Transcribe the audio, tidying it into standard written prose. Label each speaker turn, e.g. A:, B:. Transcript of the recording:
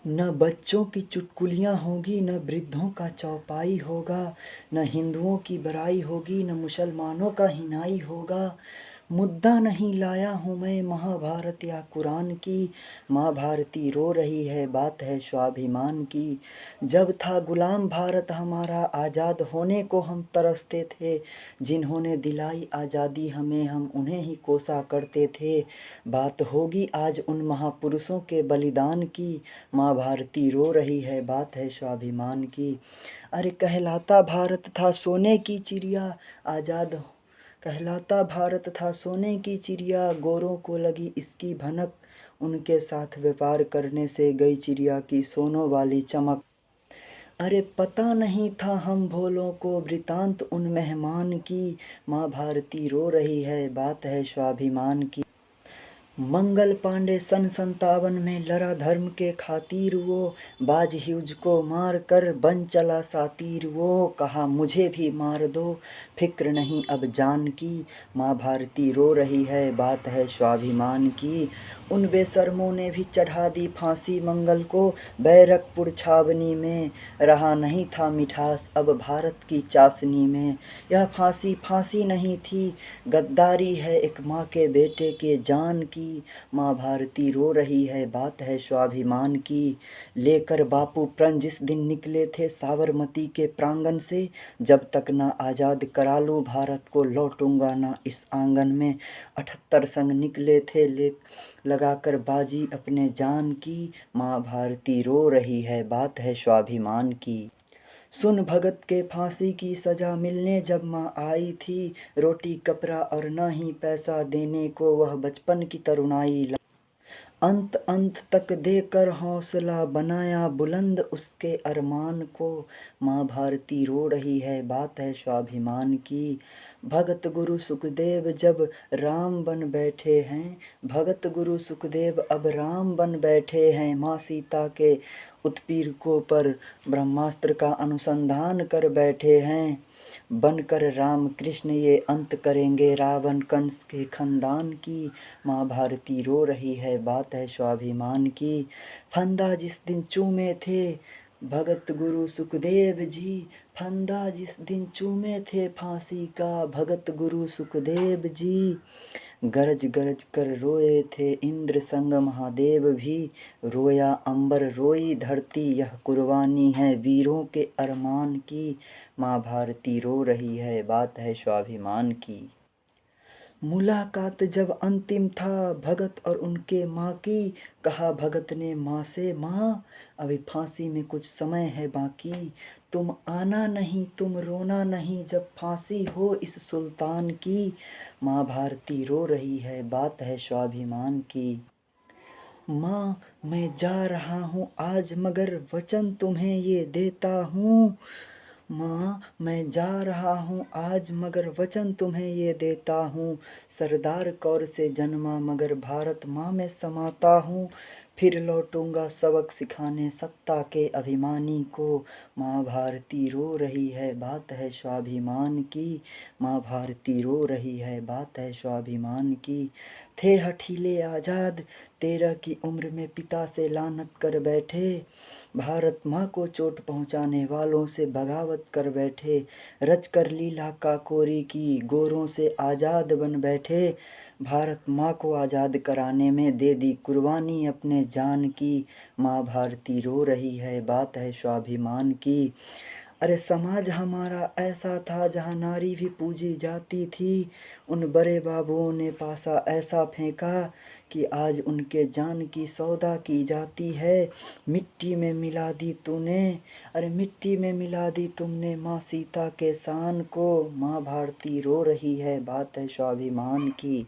A: न बच्चों की चुटकुलियाँ होंगी, न वृद्धों का चौपाई होगा, न हिंदुओं की बड़ाई होगी, न मुसलमानों का हिनाई होगा। मुद्दा नहीं लाया हूँ मैं महाभारत या कुरान की, माँ भारती रो रही है बात है स्वाभिमान की। जब था गुलाम भारत हमारा आज़ाद होने को हम तरसते थे, जिन्होंने दिलाई आज़ादी हमें हम उन्हें ही कोसा करते थे। बात होगी आज उन महापुरुषों के बलिदान की, माँ भारती रो रही है बात है स्वाभिमान की। अरे कहलाता भारत था सोने की चिड़िया, आज़ाद कहलाता भारत था सोने की चिड़िया, गोरों को लगी इसकी भनक, उनके साथ व्यापार करने से गई चिड़िया की सोनों वाली चमक। अरे पता नहीं था हम भोलों को वृतांत उन मेहमान की, माँ भारती रो रही है बात है स्वाभिमान की। मंगल पांडे सन 57 में लड़ा धर्म के खातिर वो, बाज ह्यूज को मार कर बन चला सातीर वो। कहा मुझे भी मार दो फिक्र नहीं अब जान की, माँ भारती रो रही है बात है स्वाभिमान की। उन बेशर्मों ने भी चढ़ा दी फांसी मंगल को, बैरकपुर छावनी में रहा नहीं था मिठास अब भारत की चाशनी में। यह फांसी फांसी नहीं थी, गद्दारी है एक माँ के बेटे के जान की, माँ भारती रो रही है बात है स्वाभिमान की। लेकर बापू प्रण जिस दिन निकले थे साबरमती के प्रांगण से, जब तक ना आज़ाद करा लूँ भारत को लौटूंगा ना इस आंगन में। 78 संग निकले थे ले लगाकर बाजी अपने जान की, माँ भारती रो रही है बात है स्वाभिमान की। सुन भगत के फांसी की सजा मिलने जब माँ आई थी, रोटी कपड़ा और न ही पैसा देने को वह बचपन की तरुणाई। अंत अंत तक देकर हौसला बनाया बुलंद उसके अरमान को, माँ भारती रो रही है बात है स्वाभिमान की। भगत गुरु सुखदेव जब राम बन बैठे हैं, भगत गुरु सुखदेव अब राम बन बैठे हैं, माँ सीता के उत्पीड़कों पर ब्रह्मास्त्र का अनुसंधान कर बैठे हैं। बनकर राम कृष्ण ये अंत करेंगे रावण कंस के खानदान की, माँ भारती रो रही है बात है स्वाभिमान की। फंदा जिस दिन चूमे थे भगत गुरु सुखदेव जी, फंदा जिस दिन चूमे थे फांसी का भगत गुरु सुखदेव जी, गरज गरज कर रोए थे इंद्र संग महादेव भी, रोया अंबर रोई धरती यह कुर्बानी है वीरों के अरमान की, माँ भारती रो रही है बात है स्वाभिमान की। मुलाकात जब अंतिम था भगत और उनके माँ की, कहा भगत ने माँ से माँ अभी फांसी में कुछ समय है बाकी, तुम आना नहीं तुम रोना नहीं जब फांसी हो इस सुल्तान की, माँ भारती रो रही है बात है स्वाभिमान की। माँ मैं जा रहा हूँ आज मगर वचन तुम्हें ये देता हूँ, माँ मैं जा रहा हूँ आज मगर वचन तुम्हें ये देता हूँ, सरदार कौर से जन्मा मगर भारत माँ में समाता हूँ, फिर लौटूंगा सबक सिखाने सत्ता के अभिमानी को, माँ भारती रो रही है बात है स्वाभिमान की, माँ भारती रो रही है बात है स्वाभिमान की। थे हठीले आज़ाद 13 की उम्र में पिता से लानत कर बैठे, भारत माँ को चोट पहुँचाने वालों से बगावत कर बैठे, रच कर लीला काकोरी की गोरों से आज़ाद बन बैठे, भारत माँ को आज़ाद कराने में दे दी कुर्बानी अपने जान की, माँ भारती रो रही है बात है स्वाभिमान की। अरे समाज हमारा ऐसा था जहाँ नारी भी पूजी जाती थी, उन बड़े बाबुओं ने पासा ऐसा फेंका कि आज उनके जान की सौदा की जाती है। मिट्टी में मिला दी तूने, अरे मिट्टी में मिला दी तुमने माँ सीता के शान को, माँ भारती रो रही है बात है स्वाभिमान की।